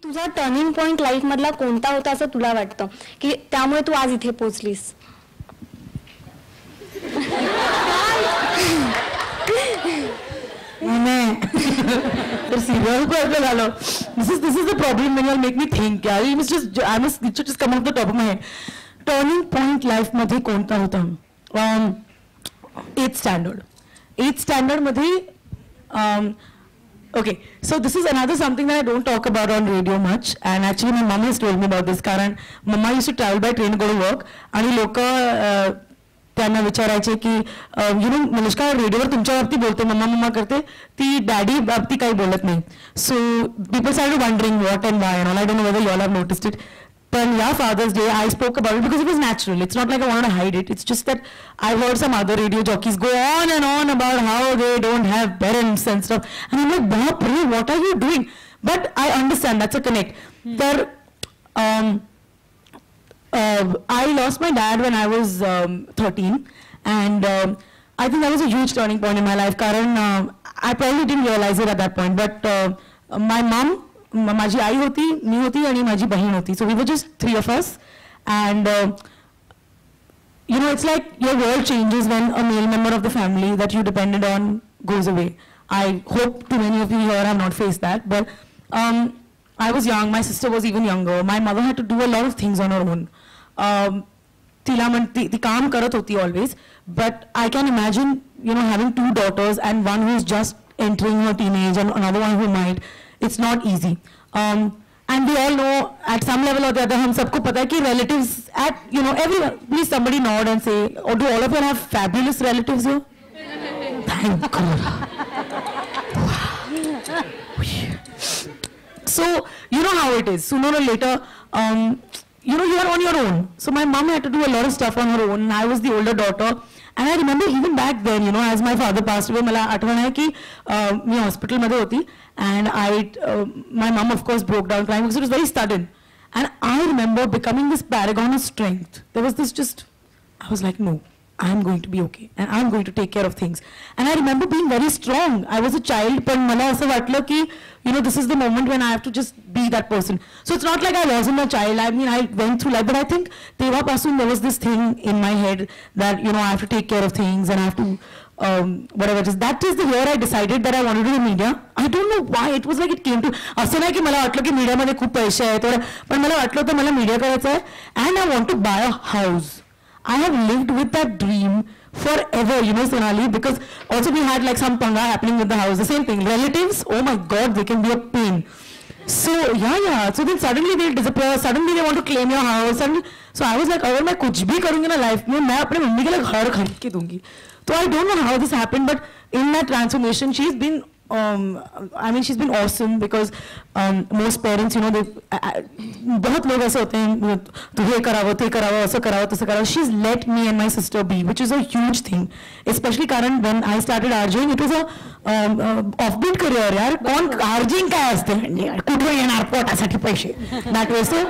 तुझा turning point life मधला कोणता होता असं तुला वाटतं की त्यामुळे तू आज इथे पोहोचलीस? This is the problem when you make me think. Yeah, I must just come off the top of my head. Turning point life मध्ये कोणता होता? 8th standard. 8th standard मध्ये okay, so this is another something that I don't talk about on radio much, and actually my mom has told me about this. कारण mama used to travel by train to go to work, आणि लोक त्यांना विचारायचे की you know Manushka रेडिओवर तुमच्या बाबतीत बोलते, मम्मा मम्मा करते, ती डॅडी बाबतीत काही बोलत नाही. So people started wondering what and why and all. I don't know whether you all have noticed it. But yeah, Father's Day, I spoke about it because it was natural. It's not like I wanted to hide it. It's just that I've heard some other radio jockeys go on and on about how they don't have parents and stuff. And I'm like, Bapre, what are you doing? But I understand, that's a connect. I lost my dad when I was 13. And I think that was a huge turning point in my life. Karan, I probably didn't realize it at that point. But my mom, माझी आई होती, मी होती आणि माझी बहीण होती. So we were just 3 of us, and you know, it's like your world changes when a male member of the family that you depended on goes away. I hope too many of you here have not faced that, but I was young, my sister was even younger. My mother had to do a lot of things on her own. ती काम करत होती always, but I can imagine, you know, having 2 daughters and one who's just entering her teenage and another one who might. It's not easy. And we all know at some level or the other, हम सबको पता है कि relatives at, you know, everyone, please somebody nod and say, or do all of you have fabulous relatives here? Thank God. So, you know how it is. Sooner or later, you know, you are on your own. So my mom had to do a lot of stuff on her own. And I was the older daughter. And I remember even back then, you know, as my father passed away, मला आठवण आहे की मी हॉस्पिटलमध्ये होती, and my mom of course broke down crying because it was very sudden. And I remember becoming this paragon of strength. There was this just, I was like, no, I'm going to be okay, and I'm going to take care of things. And I remember being very strong. I was a child, but मला असं वाटलं की, you know, this is the moment when I have to just be that person. So it's not like I wasn't a child. I mean, I went through life, but I think तेव्हापासून there was this thing in my head that, you know, I have to take care of things and I have to whatever it is. That is the year I decided that I wanted to do media. I don't know why. It was like it came to. असं नाही की मला वाटलं की मीडियामध्ये खूप पैसे आहेत, पण मला वाटलं होतं मला मीडिया करायचं आहे, and I want to buy a house. I have lived with that dream forever, you know, Sonali, because also we had like some panga happening with the house. The same thing. Relatives, oh my God, they can be a pain. So yeah. So then suddenly they disappear. Suddenly they want to claim your house. So I was like, अगर मैं कुछ भी करूँगी ना life में, मैं अपने mummy के लिए घर खरीद के दूँगी. So I don't know how this happened, but in that transformation, she's been. I mean, she's been awesome because most parents, you know, they बहुत लोग ऐसे होते हैं, तू ये करावो, ते करावो, ऐसा करावो, तैसा करावो. She's let me and my sister be, which is a huge thing. Especially Karan, when I started RJing, it was a offbeat career. यार कौन RJing काय असते? कुठून येणार पोटासाठी पैसे? That way, so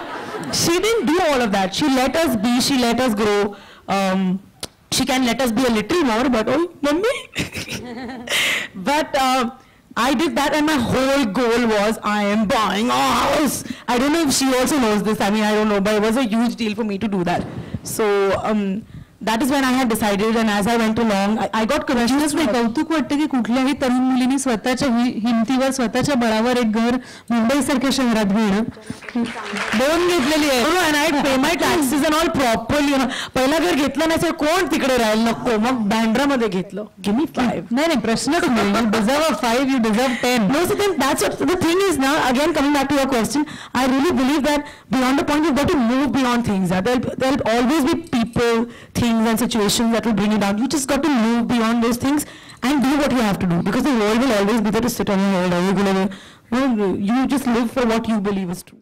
she didn't do all of that. She let us be. She let us grow. She can let us be a little more, but oh, mummy. But I did that, and my whole goal was I am buying a house. I don't know if she also knows this. I mean, I don't know, but it was a huge deal for me to do that. So that is when I had decided, and as I went along, I got commissioners. कौतुक वाटतं की कुठल्याही तरुण मुलीने स्वतःच्या हिमतीवर स्वतःच्या बळावर एक घर मुंबईसारख्या शहरात घेणं दोन घेतलेली आहे. And I pay my taxes and all properly. You know, पहिला घर घेतलं नाही तर कोण तिकडे राहील, नको, मग बँड्रामध्ये घेतलं. Give me 5. नाही नाही, प्रश्नच नाही. You deserve a 5, you deserve 10. No, so then that's what the thing is now. Again, coming back to your question, I really believe that beyond the point, you've got to move beyond things. There'll always be people, things and situations that will bring you down. You just got to move beyond those things and do what you have to do, because the world will always be there to sit on your head. You just live for what you believe is true.